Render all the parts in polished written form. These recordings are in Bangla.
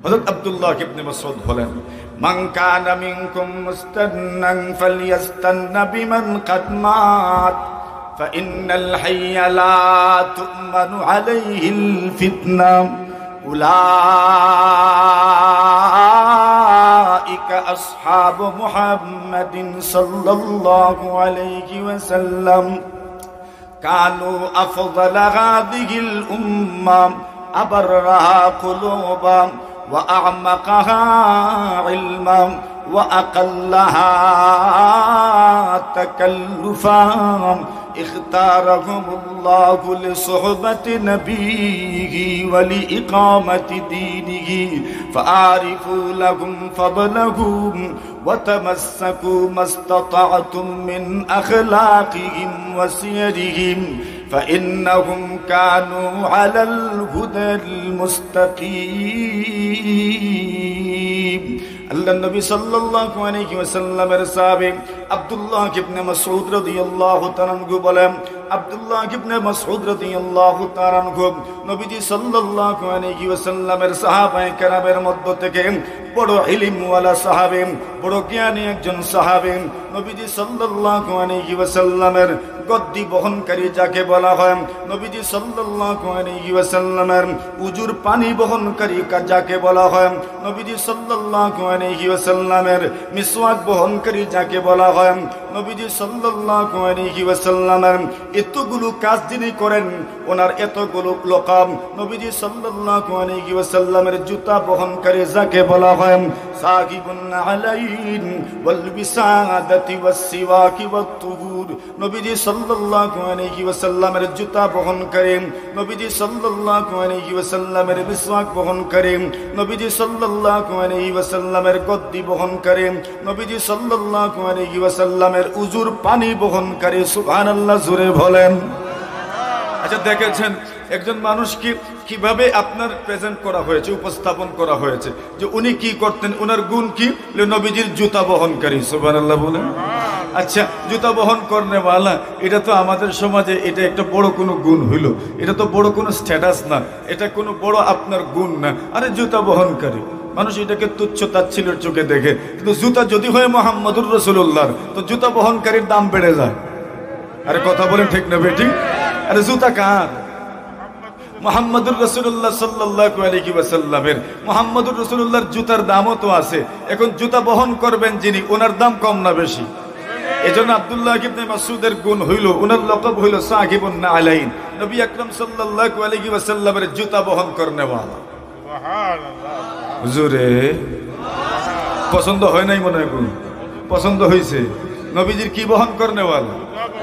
হযরত আব্দুল্লাহ ইবনে মাসউদ বলেন, মান কানা মিনকুম মুস্তান্নান ফালইস্তান্না বিমান কাদ মাত ফাইন্নাল হাইয়া লা তু'মানু আলাইহিল ফিতনা উলাইকা আসহাবু মুহাম্মাদিন সাল্লাল্লাহু আলাইহি ওয়াসাল্লাম কানু আফদালা হাযিহিল উম্মাহ আবররাহা কুলুবাম ওয়া আ'মাকাহা ইলমাম ওয়া আকাল্লাহা তাকাল্লুফাম ইখতারাহুমুল্লাহু লিসুহবাতি নবিয়িহি ওয়া লিইকামাতি দীনিহি ফাআরিফু লাহুম ফাদলাহুম ওয়া তামাসসাকু মাস্তাতা'তুম মিন আখলাকিহিম ওয়া সিয়ারিহিম فإنهم كانوا على الهدى المستقيم আল্লাহ নবী সাল্লাল্লাহু আলাইহি ওয়াসাল্লামের সাহাবী আব্দুল্লাহ ইবনে মাসউদ রাদিয়াল্লাহু তাআলা আনহু বলেন, আব্দুল্লাহ ইবনে মাসউদ রাদিয়াল্লাহু তাআলা আনহু নবীজি সাল্লাল্লাহু আলাইহি ওয়াসাল্লামের সাহাবায়ে কেরামের মধ্য থেকে বড় ইলমওয়ালা সাহাবী, বড় জ্ঞানী একজন সাহাবী। নবীজি সাল্লাল্লাহু আলাইহি ওয়াসাল্লামের গদ্দি বহনকারী যাকে বলা হয়, নবীজি সাল্লাল্লাহু আলাইহি ওয়াসাল্লামের উজুর পানি বহনকারী যাকে বলা হয়, নবীজি সাল্লাল্লাহু আলাইহি ওয়াসাল্লামের মিসওয়াক বহনকারী যাকে বলা হয়, নবীজি সাল্লাল্লাহু আলাইহি ওয়াসাল্লামের এতগুলো কাজ যিনি করেন, ওনার এতগুলো লকাব, নবীজি সাল্লাল্লাহু আলাইহি ওয়াসাল্লামের জুতা বহনকারী যাকে বলা হয় সাকিবুন আলাইন ওয়াল বিসাদাতি ওয়াস সিওয়াকি ওয়াত তুহুর, নবীজি সাল্লাল্লাহু আলাইহি ওয়াসাল্লামের জুতা বহনকারী, নবীজি সাল্লাল্লাহু আলাইহি ওয়াসাল্লামের মিসওয়াক বহনকারী, নবীজি সাল্লাল্লাহু আলাইহি ওয়াসাল্লামের গদ্দি বহনকারী, নবীজি সাল্লাল্লাহু আলাইহি ওয়াসাল্লামের উজুর পানি বহনকারী। সুবহানাল্লাহ জোরে বলেন। আচ্ছা, দেখেছেন একজন মানুষকে কিভাবে আপনার প্রেজেন্ট করা হয়েছে, উপস্থাপন করা হয়েছে যে উনি কি করতেন, ওনার গুণ কি? নবীজির জুতা বহনকারী। সুবহানাল্লাহ বলেন। আচ্ছা, জুতা বহন করনেওয়ালা, এটা তো আমাদের সমাজে এটা একটা বড় কোনো গুণ হইল, এটা তো বড় কোনো স্ট্যাটাস না, এটা কোনো বড় আপনার গুণ না। আরে জুতা বহনকারী, মানুষ এটাকে তুচ্ছ তাচ্ছিল্যের চোখে দেখে, কিন্তু জুতা যদি হয় মুহাম্মদুর রাসূলুল্লাহর, তো জুতা বহনকারীর দাম বেড়ে যায়। আরে কথা বলেন ঠিক না বেঠিক? আরে জুতা কার? মুহাম্মদুর রাসূলুল্লাহ সাল্লাল্লাহু আলাইহি ওয়াসাল্লামের। মুহাম্মদুর রাসূলুল্লাহর জুতার দামও তো আছে। এখন জুতা বহন করবেন যিনি, ওনার দাম কম না বেশি? এজন্য আব্দুল্লাহ ইবনে মাসউদের গুণ হইল, ওনার লকব হইল সাকিবুন আলাইন, নবী আকরাম সাল্লাল্লাহু আলাইহি ওয়াসাল্লামের জুতা বহন করনেওয়ালা। সুবহানাল্লাহ। হুজুরে পছন্দ হয় নাই মনে হয়? গুণ পছন্দ হয়েছে। নবীজির কি বহন করনেওয়ালা?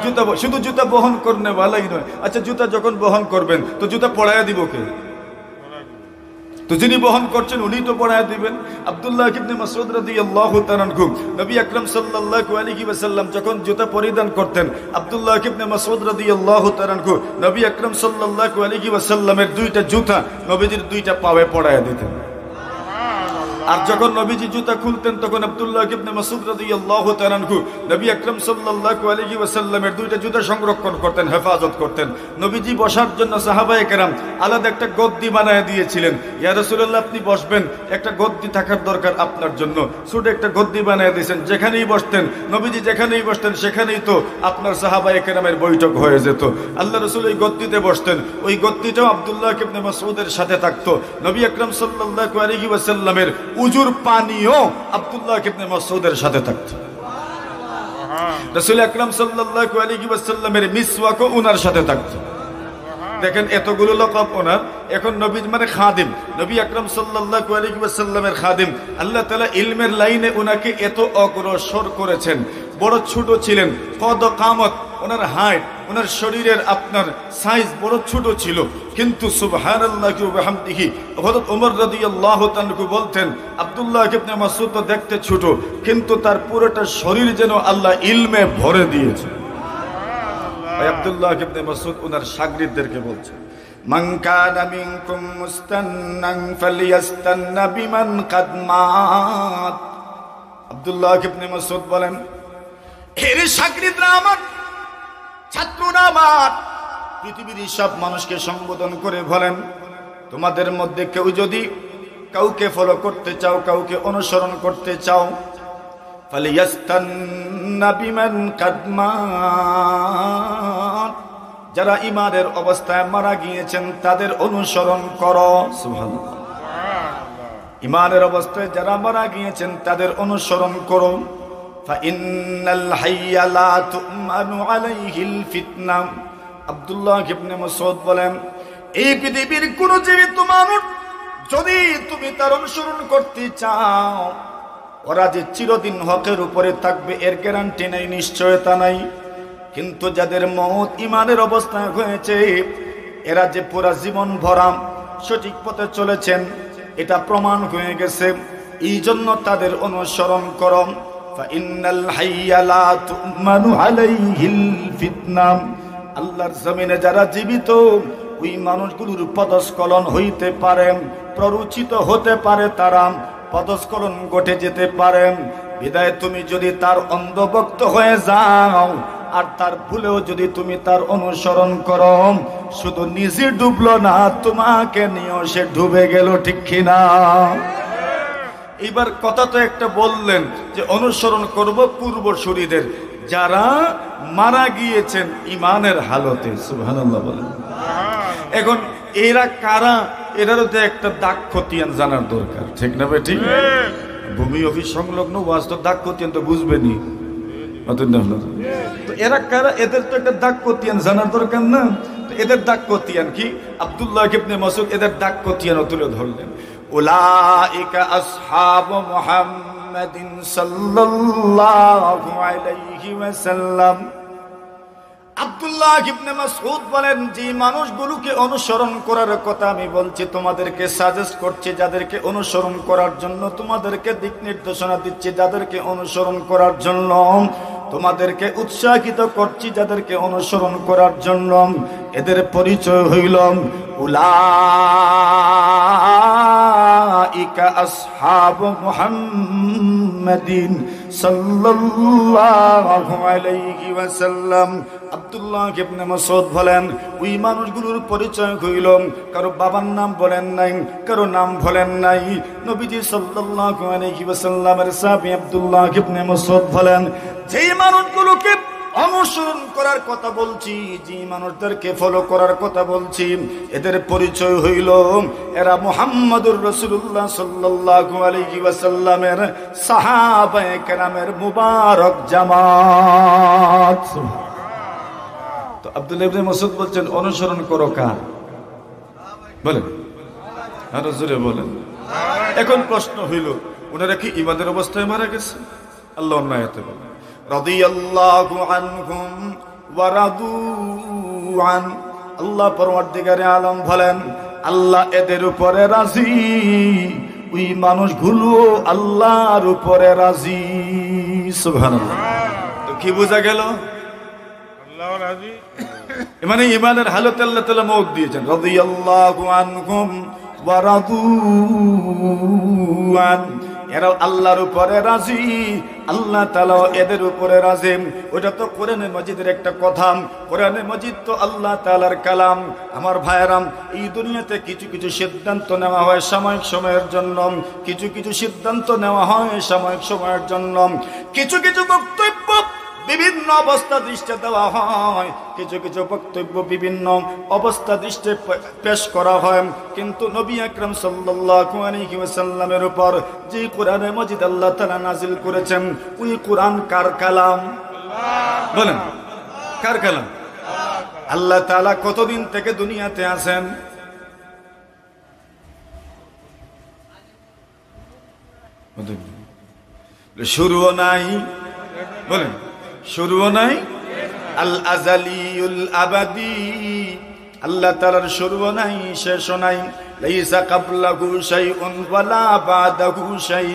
জুতা। শুধু জুতা বহন করনেওয়ালাই নয়। আচ্ছা, জুতা যখন বহন করবেন তো জুতা পড়ায়া দিব কে? তো যিনি বহন করছেন উনি তো পড়ায়া দিবেন। আব্দুল্লাহ ইবনে মাসউদ রাদিয়াল্লাহু তাআলা আনহু নবী আকরাম সাল্লাল্লাহু আলাইহি ওয়াসাল্লাম যখন জুতা পরিধান করতেন, আব্দুল্লাহ ইবনে মাসউদ রাদিয়াল্লাহু তাআলা আনহু নবী আকরাম সাল্লাল্লাহু আলাইহি ওয়াসাল্লামের দুইটা জুতা নবীজির দুইটা পায়ে পড়ায়া দিতেন। আর যখন নবীজি জুতা খুলতেন তখন আব্দুল্লাহ ইবনে মাসউদ রাদিয়াল্লাহু তাআলা আনহু নবী আকরাম সাল্লাল্লাহু আলাইহি ওয়াসাল্লামের দুইটা জুতা সংরক্ষণ করতেন, হেফাজত করতেন। নবীজি বসার জন্য সাহাবায়ে কেরাম আলাদা একটা গদ্দি বানায় দিয়েছিলেন। ইয়া রাসূলুল্লাহ, আপনি বসবেন, একটা গদ্দি থাকার দরকার আপনার জন্য। ছোট একটা গদ্দি বানায় দিয়েছেন, যেখানেই বসতেন নবীজি, যেখানেই বসতেন সেখানেই তো আপনার সাহাবায়ে কেরামের বৈঠক হয়ে যেত। আল্লাহ রাসূল ওই গদ্দিতে বসতেন, ওই গদ্দিটাও আব্দুল্লাহ ইবনে মাসউদের সাথে থাকতো। নবী আকরাম সাল্লাল্লাহু আলাইহি ওয়াসাল্লামের উজুর পানিও আব্দুল্লাহ ইবনে মাসউদের সাথে থাকতো। রাসূল আকরাম সাল্লাল্লাহু আলাইহি ওয়াসাল্লামের মিসওয়াকও ওনার সাথে থাকতো। দেখেন এতগুলো লকব ওনার। এখন নবী মানে খাদিম, নবী আকরাম সাল্লাল্লাহু আলাইহি ওয়াসাল্লামের খাদিম। আল্লাহ তাআলা ইলমের লাইনে ওনাকে এত অগ্রসর করেছেন। বড় ছোট ছিলেন, কদ কামত, ওনার হাইট, ওনার শরীরের আপনার সাইজ বড় ছোট ছিল, কিন্তু সুবহানাল্লাহি ওয়া বিহামদিহি হযরত ওমর রাদিয়াল্লাহু তাআলা বলতেন, আব্দুল্লাহ ইবনে মাসউদ তো দেখতে ছোট, কিন্তু তার পুরোটা শরীর যেন আল্লাহ ইলমে ভরে দিয়েছে। আব্দুল্লাহ ইবনে মাসউদ ওনার শাগরিদদেরকে বলছেন, মান কানা মিনকুম মুস্তান্নান ফালইস্তান্না বিমান কাদ মাত। আব্দুল্লাহ ইবনে মাসউদ বলেন, এর শাগরিদরা আমার, ছাত্ররা আমার, পৃথিবীর সব মানুষকে সম্বোধন করে বলেন, তোমাদের মধ্যে কেউ যদি কাউকে ফলো করতে চাও, কাউকে অনুসরণ করতে চাও, ফালিয়াস্তান্না বিমান কাদ মাত, যারা ঈমানের অবস্থায় মারা গিয়েছেন তাদের অনুসরণ করো। সুবহানাল্লাহ। ঈমানের অবস্থায় যারা মারা গিয়েছেন তাদের অনুসরণ করো। ফাইন্নাল হাইয়া লা তু'মানু আলাইহিল ফিতনা। আব্দুল্লাহ ইবনে মাসউদ বলেন, এই পৃথিবীর কোন জীবিত মানুষ যদি তুমি তার অনুসরণ করতে চাও, ওরা যে চিরদিন হকের উপরে থাকবে এর গ্যারান্টি নাই, নিশ্চয়তা নাই। কিন্তু যাদের মওত ঈমানের অবস্থায় হয়েছে, এরা যে পুরা জীবন ভরা সঠিক পথে চলেছেন এটা প্রমাণ হয়ে গেছে, এই জন্য তাদের অনুসরণ করো। ফাইন্নাল হাইয়া লা তু'মানু আলাইহিল ফিতনা। আল্লাহর জমিনে যারা জীবিত ওই মানুষগুলোর পদস্খলন হইতে পারে, প্ররোচিত হতে পারে, তারা পদস্খলন ঘটে যেতে পারে। বিদায় তুমি যদি তার অন্ধভক্ত হয়ে যাও আর তার ভুলেও যদি তুমি তার অনুসরণ করো, শুধু নিজে ডুবলো না, তোমাকে নিয়েও সে ডুবে গেল, ঠিক কিনা? এবার কথা তো একটা বললেন যে অনুসরণ করব পূর্বসূরীদের যারা মারা গিয়েছেন ঈমানের হালতে। সুবহানাল্লাহ বলেন। এখন এরা কারা, এরারও তো একটা দাগ খতিয়ান জানার দরকার, ঠিক না ভাই? ঠিক। ভূমি অফিস সংলগ্ন ওয়াজ তো দাগ খতিয়ান তো বুঝবেনি, তো এরা কারা, এদের তো একটা দাগ খতিয়ান জানার দরকার না? তো এদের দাগ খতিয়ান কি? আব্দুল্লাহ ইবনে মাসউদ এদের দাগ খতিয়ান তুলে ধরলেন। উলাইকা আসহাবু মুহাম্মাদিন সাল্লাল্লাহু আলাইহি ওয়াসাল্লাম। আব্দুল্লাহ ইবনে মাসউদ বলেন, যে মানুষগুলোকে অনুসরণ করার কথা আমি বলছি, তোমাদেরকে সাজেস্ট করছি যাদেরকে অনুসরণ করার জন্য, তোমাদেরকে দিক নির্দেশনা দিচ্ছি যাদেরকে অনুসরণ করার জন্য, তোমাদেরকে উৎসাহিত করছি যাদেরকে অনুসরণ করার জন্য, এদের পরিচয় হইল উলাইকা আসহাবু মুহাম্মাদিন সাল্লাল্লাহু আলাইহি ওয়াসাল্লাম। আব্দুল্লাহ ইবনে মাসউদ বলেন, ওই মানুষগুলোর পরিচয় হইল, কারো বাবার নাম বলেন নাই, কারো নাম বলেন নাই। নবীজি সাল্লাল্লাহু আলাইহি ওয়াসাল্লামের সাহাবী আব্দুল্লাহ ইবনে মাসউদ বলেন, যেই মানুষগুলোকে অনুসরণ করার কথা বলছি, যে মানুষদেরকে ফলো করার কথা বলছি, এদের পরিচয় হইল এরা মুহাম্মদুর রাসূলুল্লাহ সাল্লাল্লাহু আলাইহি ওয়াসাল্লামের সাহাবায়ে কেরামের মুবারক জামাত। তো আব্দুল্লাহ ইবনে মাসউদ বলছেন অনুসরণ করো কার? বলেন, আরো জোরে বলেন। এখন প্রশ্ন হইল, ওনারা কি ঈমানের অবস্থায় মারা গেছে? আল্লাহ অন্য আয়াতে বলেন, রাদিয়াল্লাহু আনহুম ওয়া রাদু আন। আল্লাহ পরওয়ারদিগারে আলম বলেন, আল্লাহ এদের উপরে রাজি, ওই মানুষগুলো আল্লাহর উপরে রাজি। সুবহানাল্লাহ। তো কি বোঝা গেল? আল্লাহ রাজি মানে ঈমানের হালতে আল্লাহ তাআলা মওত দিয়েছেন। রাদিয়াল্লাহু আনহুম ওয়া রাদু আন। এরা আল্লাহর উপরে রাজি, আল্লাহ তাআলা এদের উপরে রাজি। ওটা তো কোরআনে মাজিদের একটা কথা। কোরআনে মাজিদ তো আল্লাহ তাআলার কালাম। আমার ভাইয়েরাম, এই দুনিয়াতে কিছু কিছু সিদ্ধান্ত নেওয়া হয় সাময়িক সময়ের জন্য, কিছু কিছু সিদ্ধান্ত নেওয়া হয় সাময়িক সময়ের জন্য, কিছু কিছু বক্তব্য বিভিন্ন অবস্থা দৃষ্টে দেওয়া হয়, কিছু কিছু বক্তব্য বিভিন্ন অবস্থা দৃষ্টে পেশ করা হয়। কিন্তু নবী আকরাম সাল্লাল্লাহু আলাইহি ওয়াসাল্লামের উপর যে কোরআনে মাজিদ আল্লাহ তাআলা নাজিল করেছেন, ওই কোরআন কার কালাম? বলেন, কার কালাম? আল্লাহ তাআলা কতদিন থেকে দুনিয়াতে আছেন? শুরুও নাই, বলেন, শুরুও নাই। আল আজালিউল আবাদি, আল্লাহ তাআলার শুরুও নাই, শেষও নাই। লাইসা কাবলাহু শাইউন ওয়ালা বাদাহু শাই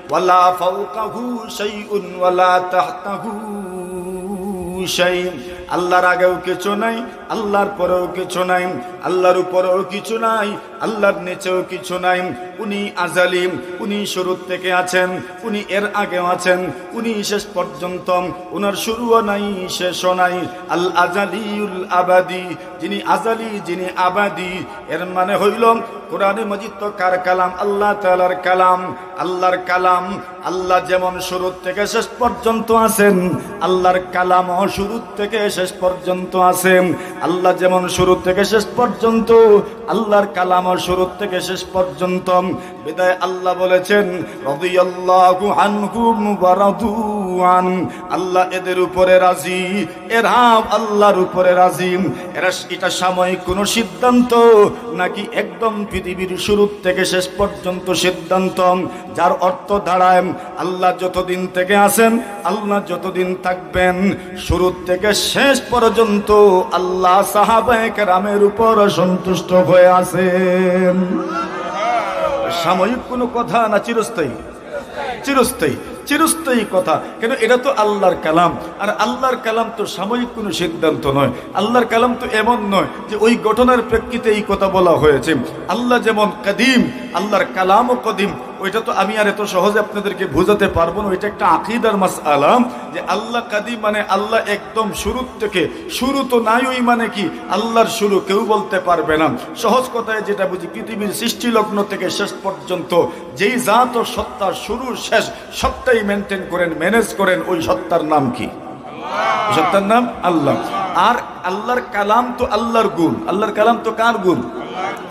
ওয়ালা ফাওকাহু শাইউন ওয়ালা তাহতাহু শাই। আল্লাহর আগেও কিছু নাই, আল্লাহর পরেও কিছু নাই, আল্লাহর উপরেও কিছু নাই, আল্লাহর নিচেও কিছু নাই। উনি আজালি, উনি শুরু থেকে আছেন, উনি এর আগেও আছেন, উনি শেষ পর্যন্ত, উনার শুরুও নাই শেষও নাই। আল আজালিউল আবাদি, যিনি আজালি যিনি আবাদি। এর মানে হইল কোরআনে মাজিদ তো কার কালাম? আল্লাহ তাআলার কালাম। আল্লাহর কালাম, আল্লাহ যেমন শুরু থেকে শেষ পর্যন্ত আছেন, আল্লাহর কালামও শুরু থেকে শেষ পর্যন্ত আছে। আল্লাহ যেমন শুরু থেকে শেষ পর্যন্ত, আল্লাহর কালামও শুরু থেকে শেষ পর্যন্ত। বিদায় আল্লাহ বলেছেন রাদিয়াল্লাহু আনহুম ওয়া রাদু আন, আল্লাহ এদের উপরে রাজি, এরা আল্লাহর উপরে রাজি। এটা সাময়িক কোন সিদ্ধান্ত নাকি একদম পৃথিবীর শুরু থেকে শেষ পর্যন্ত সিদ্ধান্ত, যার অর্থ দাঁড়ায় আল্লাহ যতদিন থেকে আছেন, আল্লাহ যতদিন থাকবেন, শুরু থেকে শেষ পর্যন্ত আল্লাহ সাহাবায়ে কেরামের উপর সন্তুষ্ট হয়ে আছেন। সাময়িক কোনো কথা না চিরস্থায়ী? চিরস্থায়ী, চিরস্থায়ী কথা। কেন? এটা তো আল্লাহর কালাম, আর আল্লাহর কালাম তো সাময়িক কোনো সিদ্ধান্ত নয়। আল্লাহর কালাম তো এমন নয় যে ওই ঘটনার প্রেক্ষিতে এই কথা বলা হয়েছে। আল্লাহ যেমন কাদিম, আল্লাহর কালামও কাদিম। ওইটা তো আমি আর এত সহজে আপনাদেরকে বোঝাতে পারবো না। ওইটা একটা আকীদার মাসআলা যে আল্লাহ কাদিম মানে আল্লাহ একদম শুরু থেকে, শুরু তো নাই ওই মানে কি আল্লাহর শুরু কেউ বলতে পারবে না। সহজ কথায় যেটা বুঝি, পৃথিবীর সৃষ্টি লগ্ন থেকে শেষ পর্যন্ত যেই জাত ও সত্তার শুরু শেষ সবটাই মেনটেন করেন, ম্যানেজ করেন, ওই সত্তার নাম কি? সত্তার নাম আল্লাহ। আর আল্লাহর কালাম তো আল্লাহর গুণ। আল্লাহর কালাম তো কার গুণ?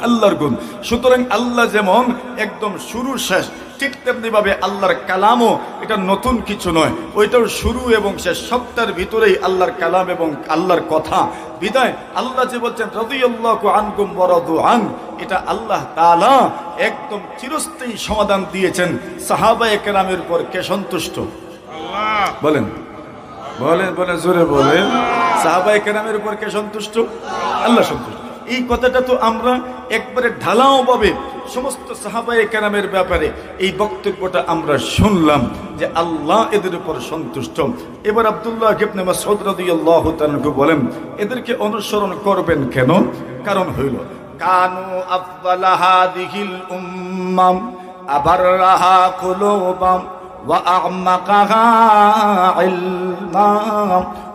আল্লাহর গুণ। সুতরাং আল্লাহ যেমন একদম শুরু শেষ, ঠিক তেমনি ভাবে আল্লাহর কালামও এটা নতুন কিছু নয়, ওইটার শুরু এবং শেষ সবটার ভিতরেই আল্লাহর কালাম এবং আল্লাহর কথা। বিদায় আল্লাহ যে বলছেন রাদিয়াল্লাহু আনহুম ওয়া রাদু আন, এটা আল্লাহ তাআলা একদম চিরস্থায়ী সমাধান দিয়েছেন। সাহাবায়ে কেরামের উপর কে সন্তুষ্ট? আল্লাহ। বলেন বলেন বলেন, জোরে বলেন। সাহাবায়ে কেরামের উপর কে সন্তুষ্ট? আল্লাহ সন্তুষ্ট। এই কথাটা তো আমরা একবারে ঢালাও ভাবে সমস্ত সাহাবায়ে কেরামের ব্যাপারে এই বক্তব্যটা আমরা শুনলাম যে আল্লাহ এদের উপর সন্তুষ্ট। এবার আব্দুল্লাহ ইবনে মাসউদ রাদিয়াল্লাহু তাআলা বলেন এদেরকে অনুসরণ করবেন কেন? কারণ হইল কানু আফদালা হাদিহিল উম্মাম আবাররাহা কুলুবাম ওয়া আ'মাকাহা ইলমা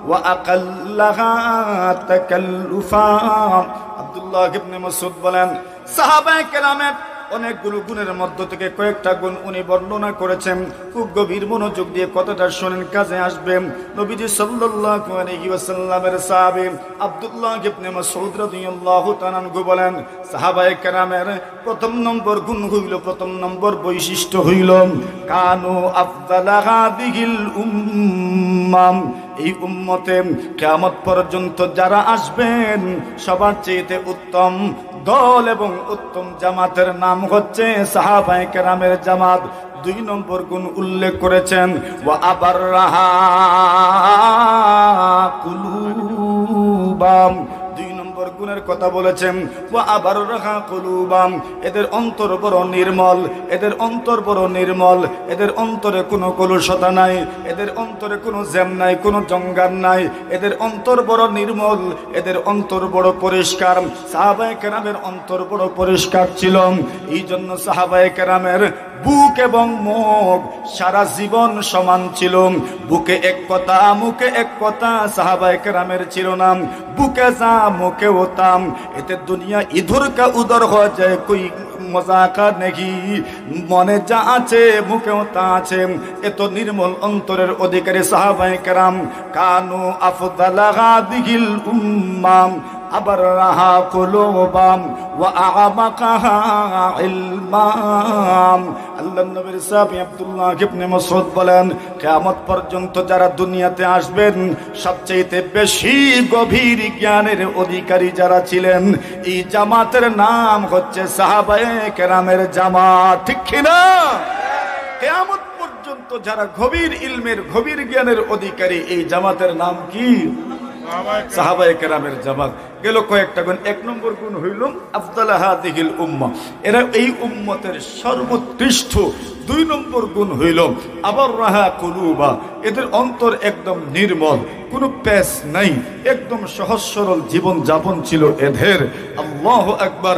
ওয়া আকাল্লাহা তাকাল্লুফা। আব্দুল্লাহ ইবনে মাসউদ বলেন সাহাবায়ে কেরামের অনেকগুলো গুণের মধ্য থেকে কয়েকটা গুণ উনি বর্ণনা করেছেন। খুব গভীর মনোযোগ দিয়ে কথাটা শুনেন, কাজে আসবে। নবীজি সাল্লাল্লাহু আলাইহি ওয়াসাল্লামের সাহাবী আব্দুল্লাহ ইবনে মাসউদ রাদিয়াল্লাহু তাআলা বলেন সাহাবায়ে কেরামের প্রথম নম্বর গুণ হইল, প্রথম নম্বর বৈশিষ্ট্য হইল কানু আফদালা হাদিহিল উম্মাম, এই উম্মতে কিয়ামত পর্যন্ত যারা আসবেন সবার চেয়ে উত্তম দল এবং উত্তম জামাতের নাম হচ্ছে সাহাবায়ে কেরামের জামাত। দুই নম্বর গুণ উল্লেখ করেছেন ওয়া আবাররাহা কুলুবাম, দুই নম্বর গুণের কথা বলেছেন ওয়া আবাররাহা কুলুবাম, এদের অন্তর বড় নির্মল, এদের অন্তর বড় নির্মল, এদের অন্তরে কোনো কলুষতা নাই, এদের অন্তরে কোনো জ্যাম নাই, কোনো জঙ্গার নাই, এদের অন্তর বড় নির্মল, এদের অন্তর বড় পরিষ্কার। সাহাবায়ে কেরামের অন্তর বড় পরিষ্কার ছিল, এই জন্য সাহাবায়ে কেরামের বুক এবং মুখ সারা জীবন সমান ছিল। বুকে এক কথা মুখে এক কথা সাহাবায়ে কেরামের ছিল না, বুকে যা মুখে হতাম। এতে দুনিয়া ইধর কা উধর হয়ে যায়, কই মজাকা নেই, মনে যা আছে মুখেও তা আছে। এত নির্মল অন্তরের অধিকারী সাহাবায়ে কেরাম। কানু আফদালা হাদিহিল উম্মাম আবাররাহা কুলুবাম ওয়া আ'মাকাহা ইলমাম। আল্লাহর নবীর সাহাবী আব্দুল্লাহ ইবনে মাসউদ বলেন কিয়ামত পর্যন্ত যারা দুনিয়াতে আসবেন সবচেয়ে বেশি গভীর জ্ঞানের অধিকারী যারা ছিলেন, এই জামাতের নাম হচ্ছে সাহাবায়ে কেরামের জামাত। ঠিক কি না? কিয়ামত পর্যন্ত যারা গভীর ইলমের গভীর জ্ঞানের অধিকারী, এই জামাতের নাম কি? সাহাবায়ে কেরামের জামাত গেল কয়েকটা গুণ। এক নম্বর গুণ হইল আফদালা হাদিহিল উম্মাহ, এরা এই উম্মতের সর্বোৎকৃষ্ট। দুই নম্বর গুণ হইল আবার রাহা কুলুবা, এদের অন্তর একদম নির্মল, কোনো প্যাচ নাই, একদম সহজ সরল জীবন যাপন ছিল এদের। আল্লাহু আকবার।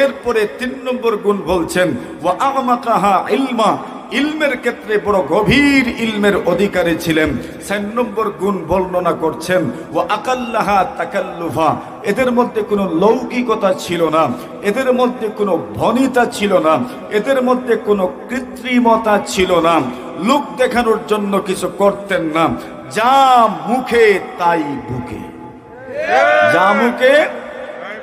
এরপরে তিন নম্বর গুণ বলছেন ওয়া আমাকাহা ইলমা, ইলমের ক্ষেত্রে বড় গভীর ইলমের অধিকারী ছিলেন। ৪ নম্বর গুণ বর্ণনা করছেন ওয়া আকাল্লাহা তাকাল্লুফা, এদের মধ্যে কোনো লৌকিকতা ছিল না, এদের মধ্যে কোনো ভনিতা ছিল না, এদের মধ্যে কোনো কৃত্রিমতা ছিল না, লোক দেখানোর জন্য কিছু করতেন না। যা মুখে তাই বুকে, যা মুখে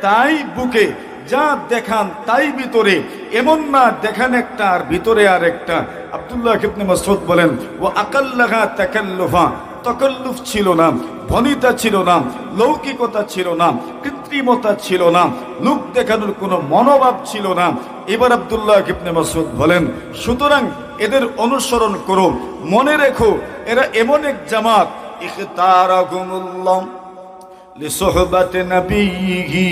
তাই বুকে, যা দেখান তাই ভিতরে, এমন না দেখান একটা আর ভিতরে আর একটা। আব্দুল্লাহ ইবনে মাসউদ বলেন ওয়া আকাল্লাহা তাকাল্লুফা, তাকাল্লুফ ছিল না, ভনিতা ছিল না, লৌকিকতা ছিল না, কৃত্রিমতা ছিল না, লোক দেখানোর কোনো মনোভাব ছিল না। এবার আব্দুল্লাহ ইবনে মাসউদ বলেন সুতরাং এদের অনুসরণ করো, মনে রেখো এরা এমন এক জামাত ইখতারাকুমুল্লাহ লিসুহবাতি নবিয়্যিহি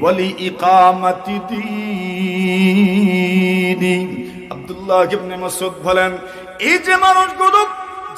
ওয়া লিইকামাতি দীনি। আব্দুল্লাহ ইবনে মাসউদ বলেন এই যে মানুষগুলো,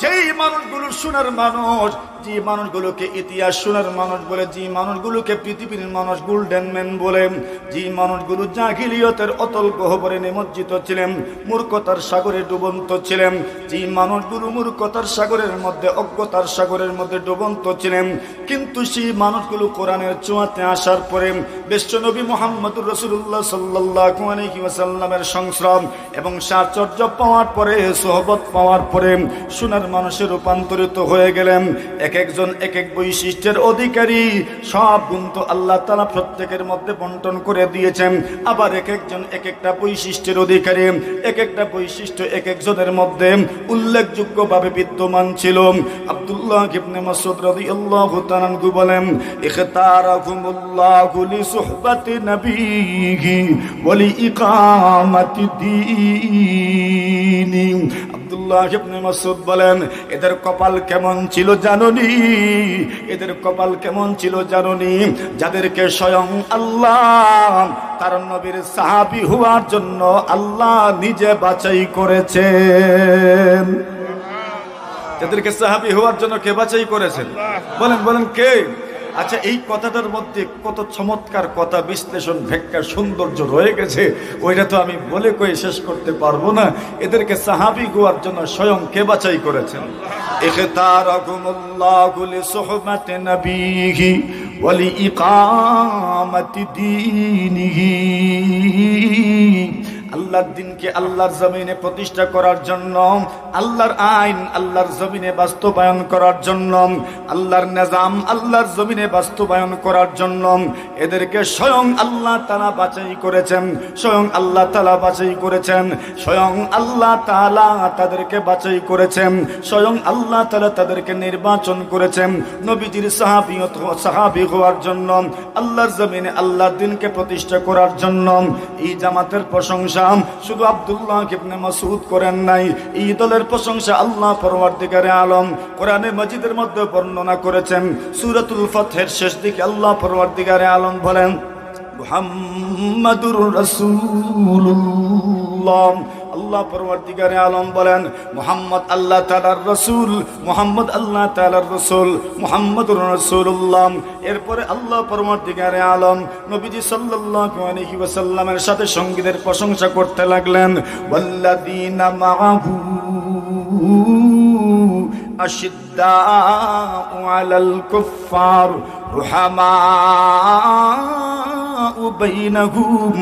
যেই মানুষগুলো শোনার মানুষ, যে মানুষগুলোকে ইতিহাস শোনার মানুষ বলে, যে মানুষগুলোকে পৃথিবীর মানুষ গোল্ডেন ম্যান বলে, যে মানুষগুলো জাহিলিয়তের অতল গহ্বরে নিমজ্জিত ছিলেন, মূর্খতার সাগরে ডুবন্ত ছিলেন, যে মানুষগুলো মূর্খতার সাগরের মধ্যে, অজ্ঞতার সাগরের মধ্যে ডুবন্ত ছিলেন, কিন্তু সেই মানুষগুলো কোরআনের ছোঁয়াতে আসার পরে বিশ্বনবী মুহাম্মদুর রাসূলুল্লাহ সাল্লাল্লাহু আলাইহি ওয়াসাল্লামের সংস্রব এবং সাহচর্য পাওয়ার পরে, সোহবত পাওয়ার পরে শোনার মানুষে রূপান্তরিত হয়ে গেলেন। এক একজন এক এক বৈশিষ্ট্যের অধিকারী, সব গুণ তো আল্লাহ তাআলা প্রত্যেকের মধ্যে বন্টন করে দিয়েছেন। আবার এক একজন এক একটা বৈশিষ্ট্যের অধিকারী, এক একটা বৈশিষ্ট্য এক একজনের মধ্যে উল্লেখযোগ্যভাবে বিদ্যমান ছিল। আব্দুল্লাহ ইবনে মাসউদ রাদিয়াল্লাহু তাআলা আনহু বলেন ইখতারাকুমুল্লাহু লিসুহবাতি নবিয়্যিহি ওয়া লিইকামাতি দীনি। আব্দুল্লাহ ইবনে মাসউদ বলেন এদের কপাল কেমন ছিল জানোনি? এদের কপাল কেমন ছিল জানোনি? যাদেরকে স্বয়ং আল্লাহ তার নবীর সাহাবী হওয়ার জন্য আল্লাহ নিজে বাছাই করেছেন। যাদেরকে সাহাবী হওয়ার জন্য কে বাছাই করেছেন? বলেন বলেন কে? আচ্ছা, এই কথাটার মধ্যে কত চমৎকার কথা, বিশ্লেষণ, ব্যাখ্যা, সৌন্দর্য রয়ে গেছে, ওইটা তো আমি বলে কয়ে শেষ করতে পারবো না। এদেরকে সাহাবী হওয়ার জন্য স্বয়ং কে বাছাই করেছেন? ইখতারাকুমুল্লাহু লিসুহবাতি নবিয়্যিহি ওয়া লিইকামাতি দীনিহি। আল্লাহর দ্বীনকে আল্লাহর জমিনে প্রতিষ্ঠা করার জন্য, আল্লাহর আইন আল্লাহর জমিনে বাস্তবায়ন করার জন্য, আল্লাহর নিজাম আল্লাহর জমিনে বাস্তবায়ন করার জন্য এদেরকে স্বয়ং আল্লাহ তাআলা বাছাই করেছেন। স্বয়ং আল্লাহ তাআলা বাছাই করেছেন। স্বয়ং আল্লাহ তাআলা তাদেরকে বাছাই করেছেন। স্বয়ং আল্লাহ তাআলা তাদেরকে নির্বাচন করেছেন নবীজির সাহাবী হওয়ার জন্য, আল্লাহর জমিনে আল্লাহর দ্বীনকে প্রতিষ্ঠা করার জন্য। এই জামাতের প্রশংসা শুধু আব্দুল্লাহ ইবনে মাসউদ করেন নাই, এই দলের প্রশংসা আল্লাহ পরওয়ারদিগারে আলম কোরআনে মাজিদের মধ্যে বর্ণনা করেছেন। সূরাতুল ফাতহের শেষ দিকে আল্লাহ পরওয়ারদিগারে আলম বলেন মুহাম্মাদুর রাসূলুল্লাহ। আল্লাহ পরওয়ারদিগারে আলম বলেন মুহাম্মদ আল্লাহ তাআলার রাসূল, মুহাম্মদ আল্লাহ তাআলার রাসূল, মুহাম্মাদুর রাসূলুল্লাহ। এরপরে আল্লাহ পরওয়ারদিগারে আলম নবীজি সাল্লাল্লাহু আলাইহি ওয়াসাল্লামের সাথে সঙ্গীদের প্রশংসা করতে লাগলেন। ওয়াল্লাযীনা মাআহু আশিদ্দাউ আলাল কুফফার রুহামাউ বাইনাহুম।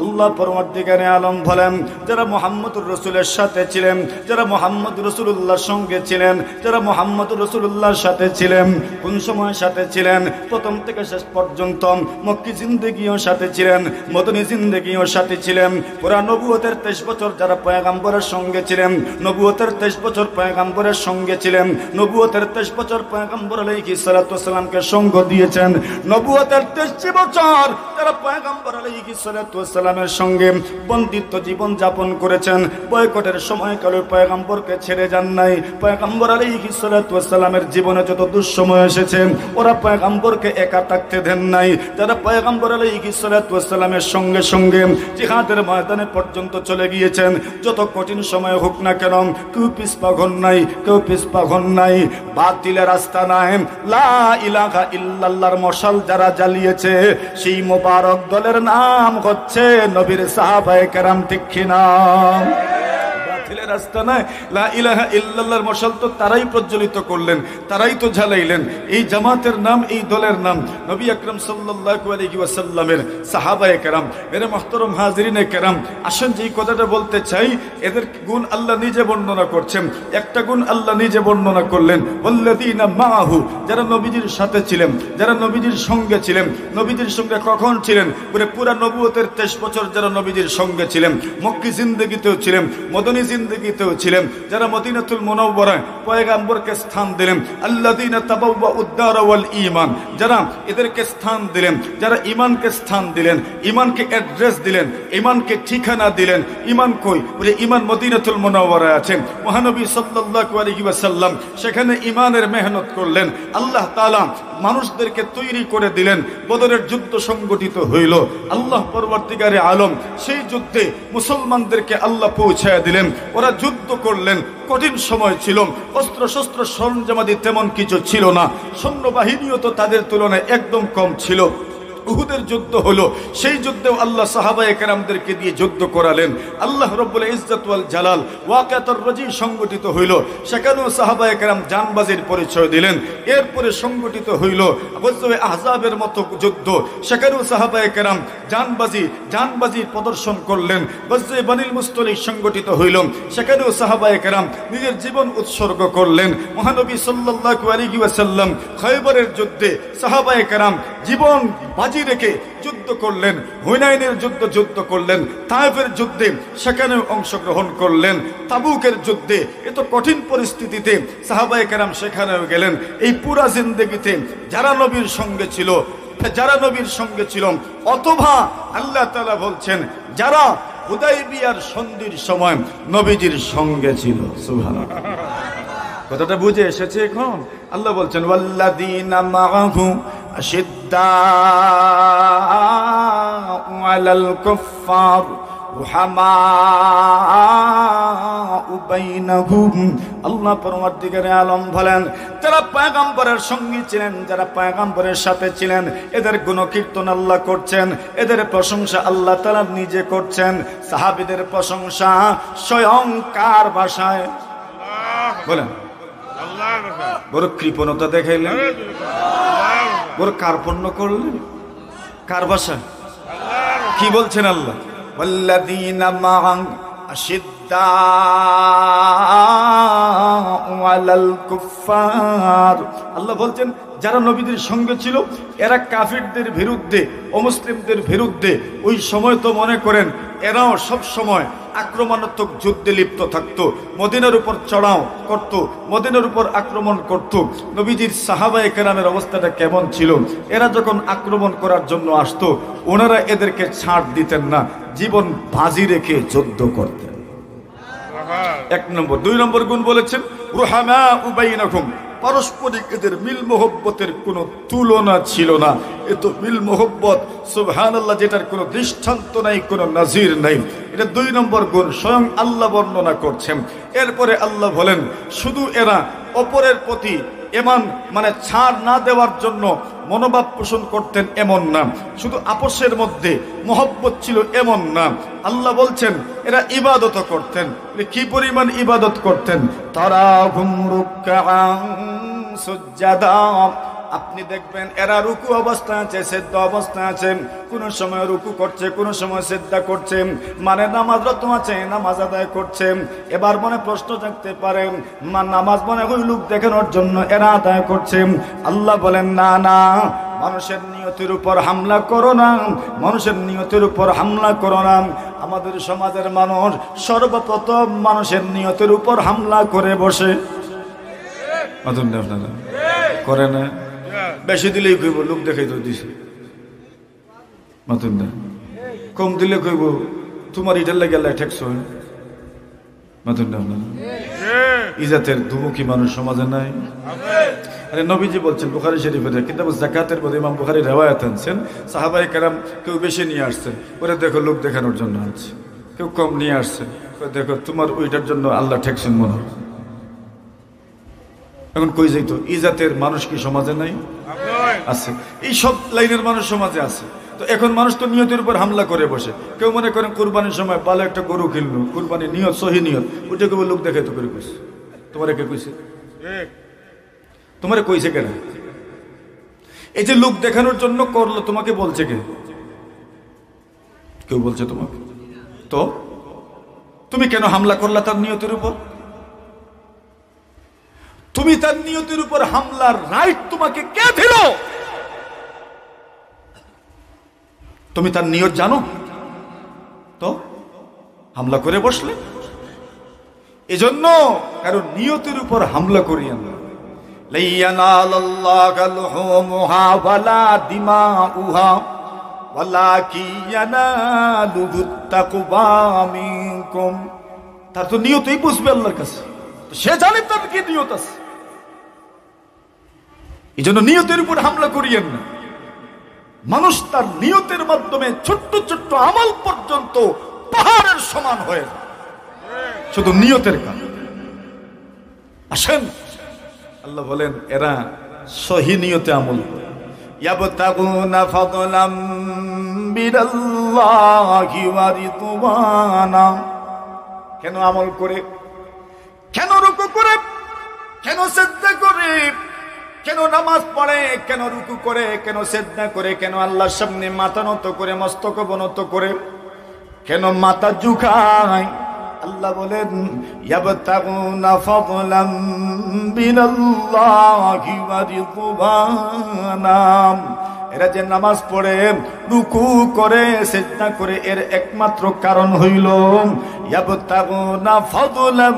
আল্লাহ পরওয়ারদিগারে আলম বলেন যারা মুহাম্মদুর রাসূলের সাথে ছিলেন, যারা মুহাম্মদ রাসূলুল্লাহর সঙ্গে ছিলেন, যারা মুহাম্মদ রাসূলুল্লাহর সাথে ছিলেন, কোন সময় সাথে ছিলেন? প্রথম থেকে শেষ পর্যন্ত মক্কি জিন্দেগিও সাথে ছিলেন, মদনী জিন্দেগিও সাথে ছিলেন। পুরা নবুয়তের 23 বছর যারা পয়গম্বরের সঙ্গে ছিলেন, নবুয়তের 23 বছর পয়গম্বরের সঙ্গে ছিলেন, নবুয়তের 23 বছর পয়গম্বর আলাইহিস সালাতু ওয়াস সালামকে সঙ্গ দিয়েছেন। নবুয়তের 23 বছর যারা যারা পয়গম্বর আলাইহিস সালাতু ওয়াস সালামের সঙ্গে বন্দিত্ব জীবন যাপন করেছেন, বয়কটের সময়কালে পয়গম্বরকে ছেড়ে যান নাই। পয়গম্বর আলাইহিস সালাতু ওয়াস সালামের জীবনে যত দুঃসময় এসেছে ওরা পয়গম্বরকে একা থাকতে দেন নাই। যারা পয়গম্বর আলাইহিস সালাতু ওয়াস সালামের সঙ্গে সঙ্গে জিহাদের ময়দানে পর্যন্ত চলে গিয়েছেন, যত কঠিন সময় হোক না কেন কেউ পিছপা হন নাই, কেউ পিছপা হন নাই। বাতিলের রাস্তা নাই, লা ইলাহা ইল্লাল্লাহর মশাল যারা জ্বালিয়েছে সেই মোবারক দলের নাম হচ্ছে নবীর সাহাবায়ে কেরাম, ঠিক কিনা? বাতিলের রাস্তা নাই, লা ইলাহা ইল্লাল্লাহর মশাল তো তারাই প্রজ্বলিত করলেন, তারাই তো জ্বালাইলেন। এই জামাতের নাম, এই দলের নাম নবী আকরাম সাল্লাল্লাহু আলাইহি ওয়াসাল্লামের সাহাবায়ে কেরাম। মেরে মুহতারাম হাজিরিনে কেরাম, আসেন যে কথাটা বলতে চাই, এদের গুণ আল্লাহ নিজে বর্ণনা করছেন। একটা গুণ আল্লাহ নিজে বর্ণনা করলেন, ওয়াল্লাযীনা মাআহু, যারা নবীজির সাথে ছিলেন, যারা নবীজির সঙ্গে ছিলেন। নবীজির সঙ্গে কখন ছিলেন? পুরা নবুয়তের 23 বছর যারা নবীজির সঙ্গে ছিলেন, মক্কি জিন্দেগিতেও ছিলেন, মদনী জিন্দেগিতেও ছিলেন, যারা মদিনাতুল মুনাওয়ারায় পয়গম্বরকে স্থান দিলেন। আল্লাযীনা তাবাওয়াউদ দারা ওয়াল ঈমান, যারা এদেরকে স্থান দিলেন, যারা ঈমানকে স্থান দিলেন, ঈমানকে অ্যাড্রেস দিলেন, ঈমানকে ঠিকানা দিলেন। ঈমান কই? বলে ঈমান মদিনাতুল মুনাওয়ারায় আছে। মহানবী সাল্লাল্লাহু আলাইহি ওয়াসাল্লাম সেখানে ঈমানের মেহনত করলেন। আল্লাহ তাআলা মানুষদেরকে তৈরি করে দিলেন। বদরের যুদ্ধ সংগঠিত হইল, আল্লাহ পরবর্তীকারে আলম সেই যুদ্ধে মুসলমানদেরকে আল্লাহ পৌঁছায় দিলেন। ওরা যুদ্ধ করলেন, কঠিন সময় ছিল, অস্ত্র শস্ত্র সরঞ্জামাদি তেমন কিছু ছিল না, সৈন্যবাহিনীও তো তাদের তুলনায় একদম কম ছিল। উহুদের যুদ্ধ হলো, সেই যুদ্ধেও আল্লাহ সাহাবায়ে কেরামদেরকে দিয়ে যুদ্ধ করালেন। আল্লাহ রব্বুল ইজ্জত ওয়াল জালাল ওয়াকিয়াতুর রাজি সংগঠিত হইল, সেখানেও সাহাবায়ে কেরাম জানবাজির পরিচয় দিলেন। এরপরে সংগঠিত হইল গজওয়ে আহজাবের মতো যুদ্ধ, সেখানেও সাহাবায়ে কেরাম জানবাজির প্রদর্শন করলেন। গজওয়ে বানিল মুস্তলিক সংগঠিত হইল, সেখানেও সাহাবায়ে কেরাম নিজের জীবন উৎসর্গ করলেন। মহানবী সাল্লাল্লাহু আলাইহি ওয়াসাল্লাম খয়বরের যুদ্ধে সাহাবায়ে কেরাম জীবন বাজি রেখে যুদ্ধ করলেন। হুনাইনের যুদ্ধ করলেন, তায়েফের যুদ্ধে সেখানেও অংশগ্রহণ করলেন, তাবুকের যুদ্ধে এত কঠিন পরিস্থিতিতে সাহাবায়ে কেরাম সেখানেও গেলেন। এই পুরা জিন্দেগিতে যারা নবীর সঙ্গে ছিল, অথবা আল্লাহ তাআলা বলছেন যারা হুদায়বিয়ার সন্ধির সময় নবীজির সঙ্গে ছিল। সুবহানাল্লাহ, কথাটা বুঝে এসেছে এখন? আল্লাহ বলছেন ওয়াল্লাযীনা মাআহু আশিদ্দাউ আলাল কুফফার রুহামাউ বাইনাহুম। আল্লাহ পরবর্তীকারে আলম বলেন যারা পয়গম্বরের সঙ্গী ছিলেন, যারা পয়গম্বরের সাথে ছিলেন, এদের গুণকীর্তন আল্লাহ করছেন, এদের প্রশংসা আল্লাহ তাআলা নিজে করছেন। সাহাবীদের প্রশংসা স্বয়ং কার ভাষায় বলেন? বড় কৃপণতা দেখাইলেন, বড় কার্পণ্য করলেন, কার ভাষায়? কি বলছেন আল্লাহ? ওয়াল্লাযীনা মাআহু আশিদ্দাউ আলাল কুফফার। আল্লাহ বলছেন যারা নবীদের সঙ্গে ছিল এরা কাফিরদের বিরুদ্ধে, অমুসলিমদের বিরুদ্ধে ওই সময় তো মনে করেন এরাও সব সময় আক্রমণাত্মক যুদ্ধে লিপ্ত থাকতো, মদিনার উপর চড়াও করত, মদিনার উপর আক্রমণ করত। নবীজির সাহাবায়ে কেরামের অবস্থাটা কেমন ছিল? এরা যখন আক্রমণ করার জন্য আসতো ওনারা এদেরকে ছাড় দিতেন না, জীবন বাজি রেখে যুদ্ধ করতেন। এক নম্বর। দুই নম্বর গুণ বলেছেন রুহামাউ বাইনাহুম, পারস্পরিক এদের মিল মোহব্বতের কোনো তুলনা ছিল না। এত মিল মোহব্বত সুবহানাল্লাহ, যেটার কোনো দৃষ্টান্ত নাই, কোনো নাজির নাই। এটা দুই নম্বর গুণ, স্বয়ং আল্লাহ বর্ণনা করছেন। এরপরে আল্লাহ বলেন শুধু এরা অপরের প্রতি এমন মানে ছাড় না দেওয়ার জন্য মনোভাব পোষণ করতেন এমন না, শুধু আপসের মধ্যে মহব্বত ছিল এমন না। আল্লাহ বলছেন এরা ইবাদত করতেন। কি পরিমাণ ইবাদত করতেন? তারাহুম রুকআন সুজদা, আপনি দেখবেন এরা রুকু অবস্থায় আছে, সিজদা অবস্থায় আছে, কোন সময় রুকু করছে, কোন সময় সিজদা করছে, মানে নামাজরত আছে, নামাজ আদায় করছে। এবার মনে প্রশ্ন জাগতে পারে নামাজ মনে হয় লোক দেখানোর জন্য এরা আদায় করছে। আল্লাহ বলেন না না, মানুষের নিয়তের উপর হামলা করো না, মানুষের নিয়তের উপর হামলা করো না। আমাদের সমাজের মানুষ সর্বপ্রথম মানুষের নিয়তের উপর হামলা করে বসে, করে না? বেশি দিলেই কইব লোক দেখাই তো দিছে, মাতুন না কম দিলে কইব তোমার ইটার লাগে আল্লাহ ঠেকছ মাতুন না ইজাতের দুমুখী মানুষ সমাজে নাই। আরে নবীজি বলছেন বুখারী শরীফের কিতাব যাকাতের মধ্যে ইমাম বুখারী riwayat আনছেন সাহাবায়ে কেরাম কেউ বেশি নিয়ে আসছে ওরে দেখো লোক দেখানোর জন্য আনছে, কেউ কম নিয়ে আসছে দেখো তোমার ওইটার জন্য আল্লাহ ঠেকছেন মনে হয়। এখন কই যাইতো ইজাতের মানুষ কি সমাজে নাই? আছে, এই সব লাইনের মানুষ সমাজে আছে। তো এখন মানুষ তো নিয়তের উপর হামলা করে বসে। কেউ মনে করেন কুরবানির সময় ভালো একটা গরু কিনলো, কুরবানির নিয়ত সহি নিয়ত, ওইটা কেবল লোক দেখে তো করে কইছে। তোমার কে কইছে? তোমারে কইছে কেন? এই যে লোক দেখানোর জন্য করলো তোমাকে বলছে কে? কেউ বলছে তোমাকে। তো তুমি কেন হামলা করলা তার নিয়তের উপর? তুমি তার নিয়তের উপর হামলার রাইট তোমাকে কে দিল? তুমি তার নিয়ত জানো? তো হামলা করে বসলে। এজন্য কারণ নিয়তের উপর হামলা করিয়া না। লাইয়ানালাল্লাহু লুহুমুহা ওয়ালা দিমাউহা ওয়ালাকিন ইয়ানালুহু তাকওয়া মিনকুম। তার তো নিয়তই বুঝবে আল্লাহর কাছে, তো সে জানে তার কি নিয়ত আছে। এজন্য নিয়তের উপর হামলা করিয়েন না। মানুষ তার নিয়তের মাধ্যমে ছোট্ট ছোট্ট আমল পর্যন্ত পাহাড়ের সমান হয়ে যায় শুধু নিয়তের কারণে। আসেন আল্লাহ বলেন এরা সহি নিয়তে আমল করে। ইয়াবতাগুনা ফাদলাম মিনাল্লাহি ওয়া রিদওয়ানা। কেন আমল করে? কেন রুকু করে? কেন সিজদা করে? কেন নামাজ পড়ে? কেন রুকু করে? কেন সিজদা করে? কেন আল্লাহর সামনে মাথা নত করে, মস্তক অবনত করে? কেন মাথা ঝুঁকায়? আল্লাহ বলেন ইয়াবতাগুনা ফাদলাম মিনাল্লাহি ওয়া রিদওয়ানা। এরা যে নামাজ পড়ে, রুকু করে, সিজদা করে, এর একমাত্র কারণ হইল ইয়াবতাগুনা ফাদলাম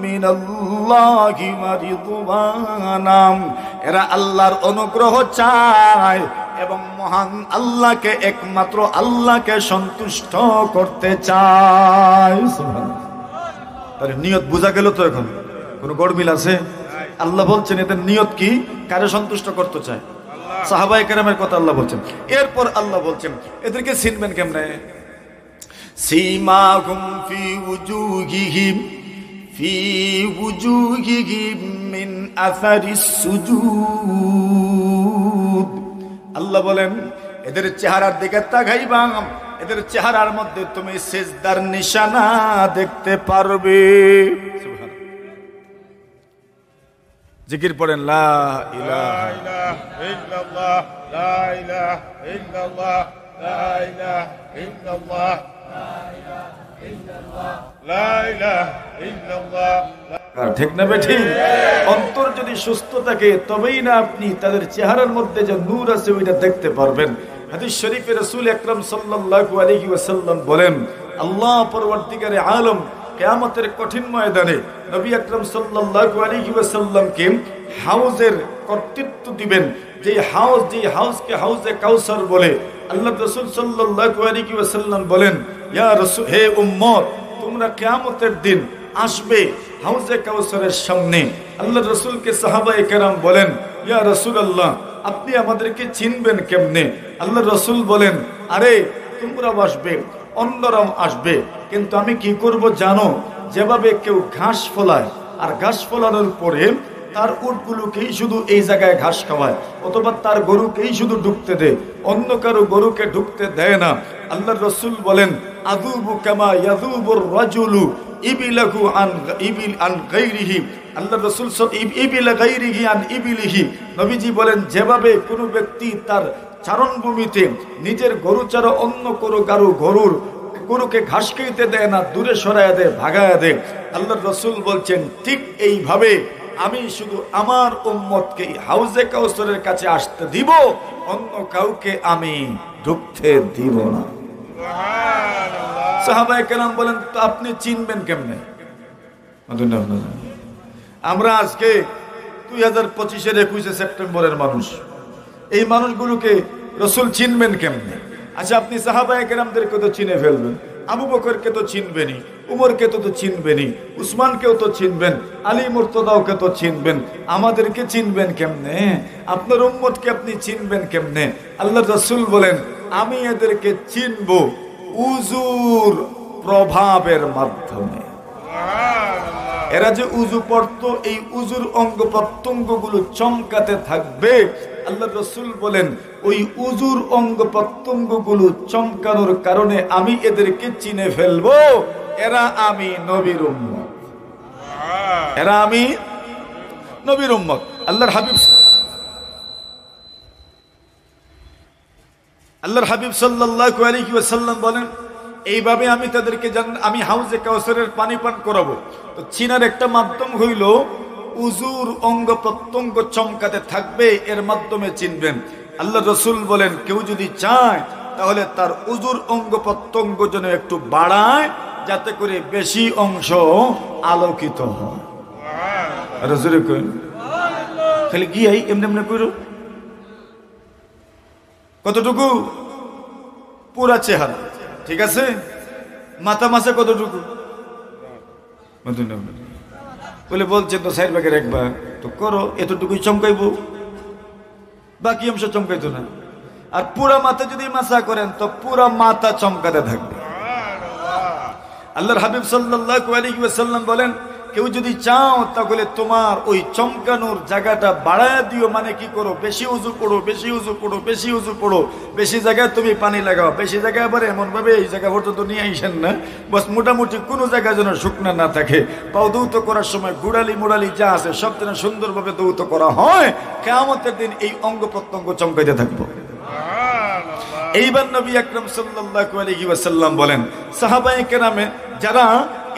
মিনাল্লাহি ওয়া রিদওয়ানা। এরা আল্লাহর অনুগ্রহ চায় এবং মহান আল্লাহকে, একমাত্র আল্লাহকে সন্তুষ্ট করতে চায়। তার নিয়ত বোঝা গেল তো? এখন কোন গড়মিল আছে? আল্লাহ বলছেন এদের নিয়ত কি, কারে সন্তুষ্ট করতে চায়? সাহাবায়ে কেরামের কথা আল্লাহ বলছেন। এরপর আল্লাহ বলছেন এদেরকে চিনবেন কেমনে? সীমাহুম ফি উজুহিহিম মিন আসারিস সুজুদ। আল্লাহ বলেন এদের চেহারার দিকে তাকাইবা, এদের চেহারার মধ্যে তুমি সিজদার নিশানা দেখতে পারবে। জিকির পড়েন লা ইলাহা ইল্লাল্লাহ, লা ইলাহা ইল্লাল্লাহ, লা ইলাহা ইল্লাল্লাহ, লা ইলাহা ইল্লাল্লাহ। ঠিক না বেঠি? অন্তর যদি সুস্থ থাকে তবেই না আপনি তাদের চেহারার মধ্যে যে নূর আছে ওইটা দেখতে পারবেন। হাদিস শরীফে রাসূল আকরাম সাল্লাল্লাহু আলাইহি ওয়াসাল্লাম বলেন আল্লাহ পরবর্তীকারে আলম কিয়ামতের কঠিন ময়দানে নবী আকরাম সাল্লাল্লাহু আলাইহি ওয়াসাল্লামকে হাউজের কর্তৃত্ব দিবেন। যে হাউজকে হাউজে কাউসার বলে। আল্লাহ রাসূল সাল্লাল্লাহু আলাইহি ওয়াসাল্লাম বলেন ইয়া রাসূল, হে উম্মত, তোমরা কিয়ামতের দিন আসবে হাউজে কাউসারের সামনে। আল্লাহ রাসূলকে সাহাবায়ে কেরাম বলেন ইয়া রাসূলুল্লাহ, আপনি আমাদেরকে চিনবেন কেমনে? আল্লাহ রাসূল বলেন আরে তোমরা আসবে, অন্যরাও আসবে, কিন্তু আমি কি করব জানো? যেভাবে কেউ ঘাস ফলায় আর ঘাস ফলানোর পরে তার উটগুলোকেই শুধু এই জায়গায় ঘাস খাওয়ায়, অথবা তার গরুকেই শুধু ঢুকতে দেয়, অন্য কারো গরুকে ঢুকতে দেয় না। আল্লাহ রাসূল বলেন আযুবু কামা ইয়াযুবুর রাজুলু ইবিলাহু আন গায়রিহি। আল্লাহ রাসূল ইবিলা গায়রিহি আন ইবিলিহি। নবীজি বলেন যেভাবে কোনো ব্যক্তি তার চারণভূমিতে নিজের গরু ছাড়া অন্য কোনো গরুকে ঘাস খেতে দেয় না, দূরে সরাইয়া দেয়, ভাগায়া দেয়, আল্লাহ রাসূল বলছেন ঠিক এইভাবে আমি শুধু আমার উম্মতকে হাউজে কাউসারের কাছে আসতে দিব, অন্য কাউকে আমি ঢুকতে দিব না। সাহাবায়ে কেরাম বলেন তো আপনি চিনবেন কেমনে? আমরা আজকে 2025-এর 21শে সেপ্টেম্বরের মানুষ, এই মানুষগুলোকে রাসূল চিনবেন কেমনে? আচ্ছা, আপনি সাহাবায়ে কেরামদেরকে তো চিনে ফেলবেন, আবু বকরকে তো চিনবেনই, উমরকে তো চিনবেনই, উসমানকেও তো চিনবেন, আলী মুর্তদাওকে তো চিনবেন, আমাদেরকে চিনবেন কেমনে? আপনার উম্মতকে আপনি চিনবেন কেমনে? আল্লাহর রাসূল বলেন, আমি এদেরকে চিনব উজুর প্রভাবের মাধ্যমে। এরা যে উজু পড়তো, এই উজুর অঙ্গ প্রত্যঙ্গ গুলো চমকাতে থাকবে। আল্লাহর রাসূল বলেন, ওই উজুর অঙ্গ প্রত্যঙ্গ গুলো চমকানোর কারণে আমি এদেরকে চিনে ফেলবো, এরা আমি নবীর উম্মত, এরা আমি নবীর উম্মত। আল্লাহর হাবিব সাল্লাল্লাহু আলাইহি ওয়াসাল্লাম বলেন, এইভাবে আমি তাদেরকে আমি হাউজে কাউসারের পানি পান করাবো। তো চিনার একটা মাধ্যম হইল উজুর অঙ্গ প্রত্যঙ্গ চমকাতে থাকবে, এর মাধ্যমে চিনবেন। আল্লাহ রাসূল বলেন, কেউ যদি চায় তাহলে তার উজুর অঙ্গ প্রত্যঙ্গ যেন একটু বাড়ায়, যাতে করে বেশি অংশ আলোকিত হয়। রাসূলে কইন, খালি গিয়াই এমনি এমনি কইরো। কতটুকু? পুরা চেহারা, ঠিক আছে? মাথা মাসে কতটুকু? বলে বলছেন তো 4 ভাগের 1 ভাগ, তো করো, এতটুকুই চমকাইবো, বাকি অংশ চমকাইতো না। আর পুরা মাথা যদি মাসা করেন তো পুরা মাথা চমকাতে থাকবে। আল্লাহর হাবিব সাল্লাল্লাহু আলাইহি ওয়াসাল্লাম বলেন, কেউ যদি চাও তাহলে তোমার ওই চমকানোর জায়গাটা বাড়ায় দিও। মানে কি করো? বেশি উজু করো, বেশি উজু করো, বেশি উজু করো, বেশি জায়গায় তুমি পানি লাগাও। বেশি জায়গায় আবার এমন ভাবে এই জায়গা পর্যন্ত নিয়ে আইসেন না, বাস মোটামুটি কোনো জায়গা যেন শুকনা না থাকে। পাও দৌত করার সময় গুড়ালি মুড়ালি যা আছে সব যেন সুন্দরভাবে দৌত করা হয়। কিয়ামতের দিন এই অঙ্গ প্রত্যঙ্গ চমকাইতে থাকবো। এইবার নবী আকরাম সাল্লাল্লাহু আলাইহি ওয়াসাল্লাম বলেন, সাহাবায়ে কেরামে যারা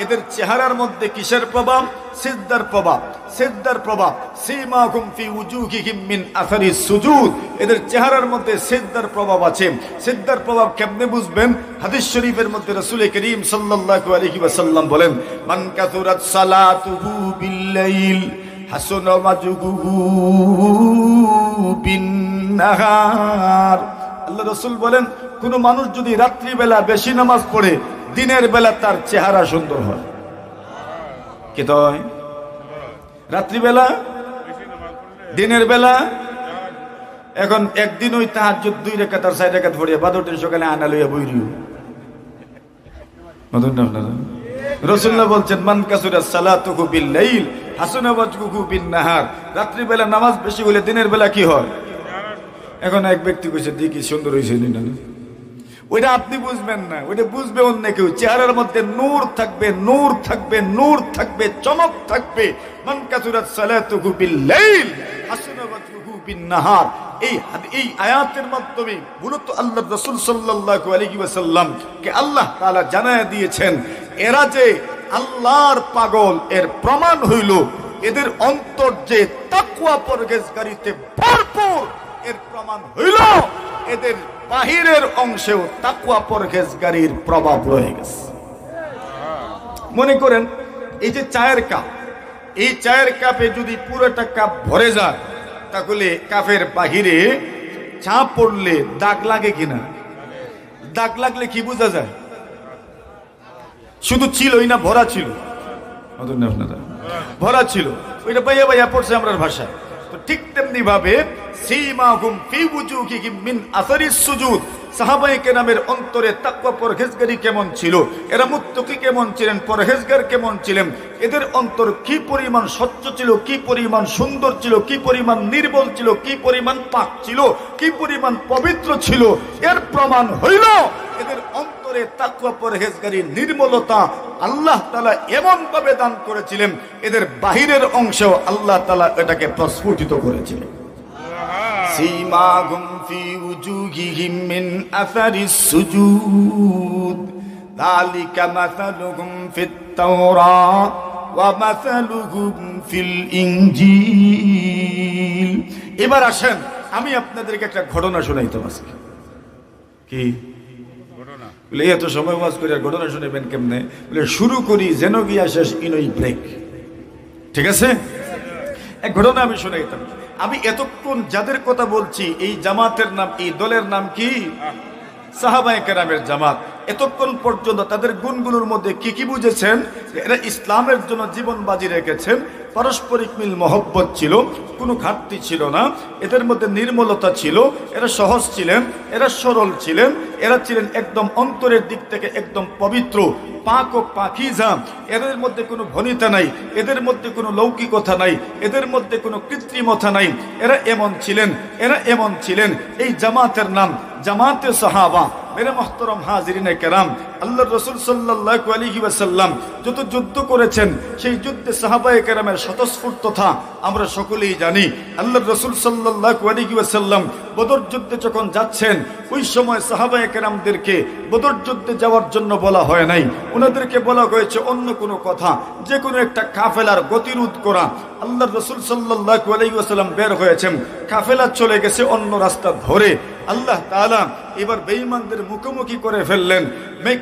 এদের চেহারার মধ্যে কিসের প্রভাব? সিজদার প্রভাব, সিজদার প্রভাব। সীমাহুম ফি উজুহিহিম মিন আসারিস সুজুদ, এদের চেহারার মধ্যে সিজদার প্রভাব আছে। সিজদার প্রভাব কেমনে বুঝবেন? হাদিস শরীফের মধ্যে রাসূল করিম সাল্লাল্লাহু আলাইহি ওয়াসাল্লাম বলেন, মান কাসুরাত সালাতুহু বিল-লাইল হাসানা ওয়াজহুহু বিন-নাহার। আল্লাহ রাসূল বলেন, কোন মানুষ যদি রাত্রিবেলা বেশি নামাজ পড়ে, দিনের বেলা তার চেহারা সুন্দর হয়। কি তাই? রাত্রিবেলা, দিনের বেলা। এখন একদিন ওই তাহাজ্জুদ 2 রাকাত আর 4 রাকাত পড়িয়া বাদরদিন সকালে আনা লইয়া বইরিও। রাসূলুল্লাহ বলছেন, মান কাসুরাস সালাতুহু বিল-লাইল হাসানা ওয়াজহুহু বিন-নাহার। রাত্রিবেলা নামাজ বেশি হলে দিনের বেলা কি হয়? এখন এক ব্যক্তি কইছে, দেখি সুন্দর হইছে না, ওইটা আপনি বুঝবেন না, ওইটা বুঝবে অন্য কেউ। চেহারার মধ্যে নূর থাকবে, নূর থাকবে, নূর থাকবে, চমক থাকবে। মান কাসুরাত সালাতুহু বিল-লাইল হাসানা ওয়াজহুহু বিন-নাহার। এই আয়াতের মাধ্যমে মূলত আল্লাহর রাসূল সাল্লাল্লাহু আলাইহি ওয়াসাল্লাম কে আল্লাহ তাআলা জানায়া দিয়েছেন, এরা যে আল্লাহর পাগল, এর প্রমাণ হইল এদের অন্তর যে তাকওয়া পরহেজগারিতে ভরপুর, এর প্রমাণ হইল এদের বাহিরের অংশেও তাকওয়া পরহেজগারির প্রভাব রয়ে গেছে। মনে করেন এই যে চায়ের কাপ, এই চায়ের কাপে যদি পুরোটা কাপ ভরে যায়, তাহলে কাপের বাহিরে চা পড়লে দাগ লাগে কিনা? দাগ লাগলে কি বোঝা যায়? শুধু ছিলই না, ভরা ছিল, ভরা ছিল, ওইটা বাইয়া বাইয়া পড়ছে আমরার ভাষায়। তো ঠিক তেমনি ভাবে সীমাহুম ফি উজুহিহিম মিন আসারিস সুজুদ, সাহাবায়ে কেরামের অন্তরে তাকওয়া পরহেজগারি কেমন ছিল, এরা মুত্তাকি কেমন ছিলেন, পরহেজগার কেমন ছিলেন, এদের অন্তর কি পরিমাণ স্বচ্ছ ছিল, কি পরিমাণ সুন্দর ছিল, কি পরিমাণ নির্মল ছিল, কি পরিমাণ পাক ছিল, কি পরিমাণ পবিত্র ছিল, এর প্রমাণ হইল এদের অন্তরে তাকওয়া পরহেজগারি নির্মলতা আল্লাহ তাআলা এমন ভাবে দান করেছিলেন, এদের বাহিরের অংশেও আল্লাহ তাআলা এটাকে প্রস্ফুটিত করেছিলেন। সীমাহুম ফি উজুহিহিম মিন আসারিস সুজুদ যালিকা মাসালুহুম ফিত তাওরাত ওয়া মাসালুহুম ফিল ইনজিল। এবার আসেন আমি আপনাদেরকে একটা ঘটনা শোনাইতে আছি। কি ঘটনা? বলে এত সময় ওয়াজ করে আর ঘটনা শুনাবেন কেমনে? বলে শুরু করি যেন গিয়া শেষ ইনই ব্রেক। ঠিক আছে, এক ঘটনা আমি শোনাইতাম। আমি এতক্ষণ যাদের কথা বলছি, এই জামাতের নাম, এই দলের নাম কি? সাহাবায়ে কেরামের জামাত এতক্ষণ পর্যন্ত তাদের গুণগুলোর মধ্যে কি কি বুঝেছেন? এরা ইসলামের জন্য জীবন বাজি রেখেছেন, পারস্পরিক মিল মহব্বত ছিল, কোনো ঘাটতি ছিল না, এদের মধ্যে নির্মলতা ছিল, এরা সহজ ছিলেন, এরা সরল ছিলেন, এরা ছিলেন একদম অন্তরের দিক থেকে একদম পবিত্র, পাক ও পাকিজা। এদের মধ্যে কোনো ভনিতা নাই, এদের মধ্যে কোনো লৌকিকতা নাই, এদের মধ্যে কোনো কৃত্রিমতা নাই। এরা এমন ছিলেন, এরা এমন ছিলেন। এই জামাতের নাম জামাতে সাহাবা। মেরে মুহতারাম হাজিরিনে কেরাম, আল্লাহর রাসূল সাল্লাল্লাহু আলাইহি ওয়াসাল্লাম যত যুদ্ধ করেছেন সেই যুদ্ধে সাহাবায়ে কেরামের স্বতঃস্ফূর্ততা আমরা সকলেই জানি। আল্লাহর রাসূল সাল্লাল্লাহু আলাইহি ওয়াসাল্লাম বদর যুদ্ধে যখন যাচ্ছেন ওই সময় সাহাবায়ে কেরামদেরকে বদর যুদ্ধে যাওয়ার জন্য বলা হয় নাই, ওনাদেরকে বলা হয়েছে অন্য কোনো কথা, যে কোনো একটা কাফেলার গতিরোধ করা। আল্লাহর রাসূল সাল্লাল্লাহু আলাইহি ওয়াসাল্লাম বের হয়েছেন, কাফেলা চলে গেছে অন্য রাস্তা ধরে। আল্লাহ তাআলা এবার বেঈমানদের মুখোমুখি করে ফেললেন।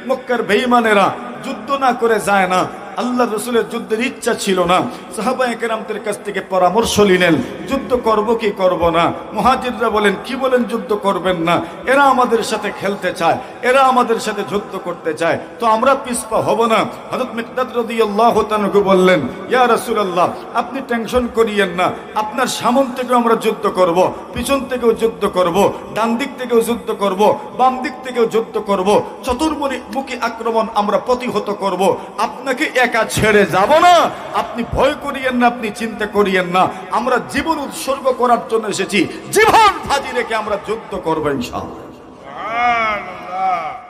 মক্কার বেঈমানেরা যুদ্ধ না করে যায় না, আল্লাহ রসুলের যুদ্ধের ইচ্ছা ছিল না। সাহাবায়ে কেরামদের কাছ থেকে পরামর্শ নিলেন, যুদ্ধ করব কি করব না। মুহাজিররা বলেন, কি বলেন যুদ্ধ করবেন না? এরা আমাদের সাথে খেলতে চায়, এরা আমাদের সাথে যুদ্ধ করতে চায়, তো আমরা পিছপা হব না। হযরত মিকদাদ রাদিয়াল্লাহু তাআলা বললেন, ইয়া রাসূলুল্লাহ, আপনি টেনশন করিয়েন না, আপনার সামন থেকে আমরা যুদ্ধ করব, পিছন থেকেও যুদ্ধ করব, ডান দিক থেকেও যুদ্ধ করব, বাম দিক থেকেও যুদ্ধ করব, চতুর্মুখী আক্রমণ আমরা প্রতিহত করব, আপনাকে একা ছেড়ে যাব না। আপনি ভয় করিয়েন না, আপনি চিন্তা করিয়েন না, আমরা জীবন উৎসর্গ করার জন্য এসেছি, জীবন বাজি রেখে আমরা যুদ্ধ করব ইনশাআল্লাহ।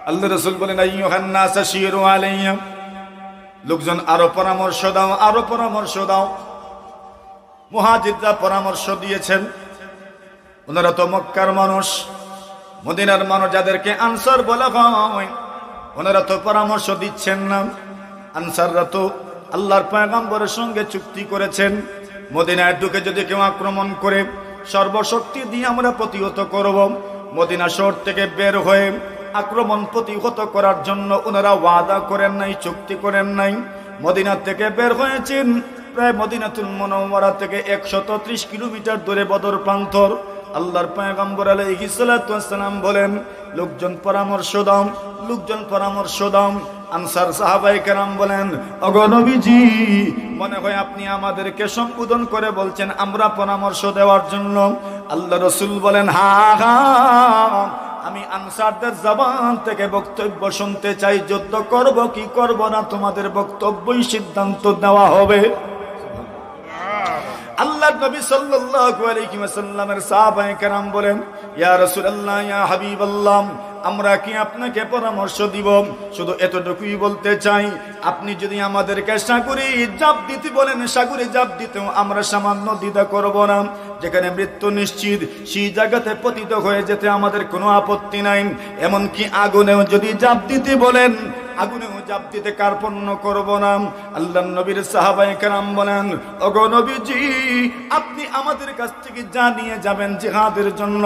আল্লাহ রাসূল বলেন, আইয়ুহান নাস আশিরু আলাইয়া, লোকজন আরো পরামর্শ দাও, আরো পরামর্শ দাও। মুহাজিররা পরামর্শ দিয়েছেন, ওনারা তো মক্কার মানুষ, মদিনার মানুষ যাদেরকে আনসার বলা হয়, ওনারা তো পরামর্শ দিচ্ছেন না। আনসাররা তো আল্লাহর পয়গম্বরের সঙ্গে চুক্তি করেছেন, মদিনায় ঢুকে যদি কেউ আক্রমণ করে সর্বশক্তি দিয়ে আমরা প্রতিহত করব। মদিনা শহর থেকে বের হয়ে আক্রমণ প্রতিহত করার জন্য ওনারা ওয়াদা করেন নাই, চুক্তি করেন নাই। মদিনা থেকে বের হয়েছেন প্রায় মদিনাতুল মুনাওয়ারা থেকে 130 কিলোমিটার দূরে বদর প্রান্তর। আল্লাহর পয়গম্বর আলাইহিস সালাতু ওয়াস সালাম বলেন, লোকজন পরামর্শ দাও, লোকজন পরামর্শ দাও। আনসার সাহাবায়ে কেরাম বলেন, ওগো নবীজি, মনে হয় আপনি আমাদেরকে সম্বোধন করে বলছেন আমরা পরামর্শ দেওয়ার জন্য। আল্লাহ রাসূল বলেন, হ্যাঁ হ্যাঁ, আমি আনসারদের জবান থেকে বক্তব্য শুনতে চাই, যুদ্ধ করব কি করব না তোমাদের বক্তব্যই সিদ্ধান্ত দেওয়া হবে। আল্লাহর নবী সাল্লাল্লাহু আলাইহি ওয়াসাল্লামের সাহাবায়ে কেরাম বলেন, ইয়া রাসূলুল্লাহ, ইয়া হাবিবাল্লাহ, আমরা কি আপনাকে পরামর্শ দিব? শুধু এতটুকুই বলতে চাই, আপনি যদি আমাদেরকে সাগরে জাপ দিতে বলেন, সাগরে জাপ দিতেও আমরা সামান্য দ্বিধা করব না। যেখানে মৃত্যু নিশ্চিত সেই জায়গাতে পতিত হয়ে যেতে আমাদের কোনো আপত্তি নাই। এমনকি আগুনেও যদি জাপ দিতে বলেন, আগুনেও জাপ দিতে কার্পণ্য করব না। আল্লাহর নবীর সাহাবায়ে কেরাম বলেন, ওগো নবীজি, আপনি আমাদের কাছ থেকে যা নিয়ে যাবেন জিহাদের জন্য,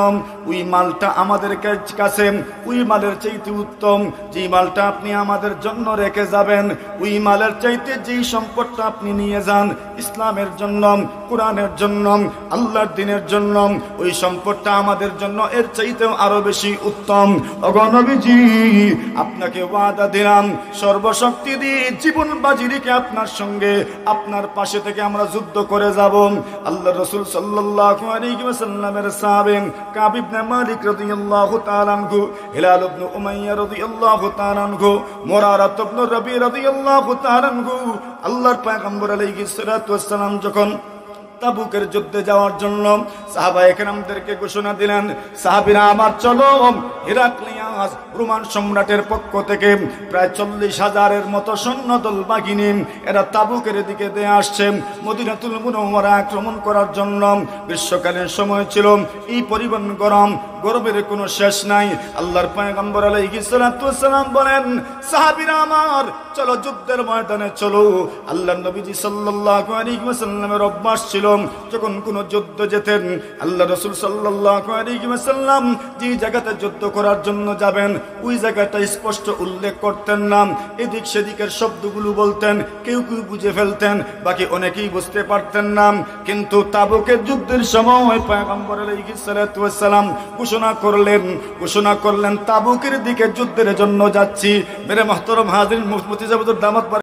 ওই মালটা আমাদের কাছে ওই মালের চাইতে উত্তম। যে মালটা আপনি আমাদের জন্য রেখে যাবেন, ওই মালের চাইতে যেই সম্পদটা আপনি নিয়ে যান ইসলামের জন্য, কোরআনের জন্য, আল্লাহর দ্বীনের জন্য, ওই সম্পদটা আমাদের জন্য এর চাইতেও আরো বেশি উত্তম। ওগো নবীজি, আপনাকে ওয়াদা দিলাম, সর্বশক্তি দিয়ে জীবন বাজি রেখে আপনার সঙ্গে, আপনার পাশে থেকে আমরা যুদ্ধ করে যাব। আল্লাহর রাসূল সাল্লাল্লাহু আলাইহি ওয়াসাল্লামের সাহাবী কাব ইবনে মালিক রাদিয়াল্লাহু তাআলা আনহু, হিলাল ইবনে উমাইয়া রাদিয়াল্লাহু তাআলা আনহু, মুরারা ইবনে রবি রাদিয়াল্লাহু তাআলা আনহু, আল্লাহর পয়গম্বর আলাইহিস সালাতু ওয়াস সালাম যখন তাবুকের যুদ্ধে যাওয়ার জন্য সাহাবায়ে কেরামদেরকে ঘোষণা দিলেন, সাহাবীরা আমার চলো, হেরাক্লিয়াস রোমান সম্রাটের পক্ষ থেকে প্রায় 40,000-এর মতো সৈন্যদল বাহিনী এরা তাবুকের দিকে দিয়ে আসছে মদিনাতুল মুনাওয়ারা আক্রমণ করার জন্য। গ্রীষ্মকালীন সময় ছিল, এই পরিমাণ গরম, গরমের কোনো শেষ নাই। আল্লাহর পয়গম্বর আলাইহিস সালাতু ওয়াস সালাম বলেন, সাহাবীরা আমার চলো যুদ্ধের ময়দানে চলো। আল্লাহর নবীজি সাল্লাল্লাহু আলাইহি ওয়াসাল্লামের অভ্যাস ছিল, যখন কোন যুদ্ধ যেতেন আল্লাহ রাসূল সাল্লাল্লাহু আলাইহি ওয়াসাল্লাম যে জায়গাতে যুদ্ধ করার জন্য যাবেন ওই জায়গাটা স্পষ্ট উল্লেখ করতেন না, এদিক সেদিকের শব্দগুলো বলতেন, কেউ কেউ বুঝে ফেলতেন, বাকি অনেকেই বুঝতে পারতেন না। কিন্তু তাবুকের যুদ্ধের সময় পয়গম্বর আলাইহিস সালাতু ওয়াস সালাম ঘোষণা করলেন তাবুকের দিকে যুদ্ধের জন্য যাচ্ছি। মেরে মুহতারাম হাজিরিন, মুফতি সাহেব দামাত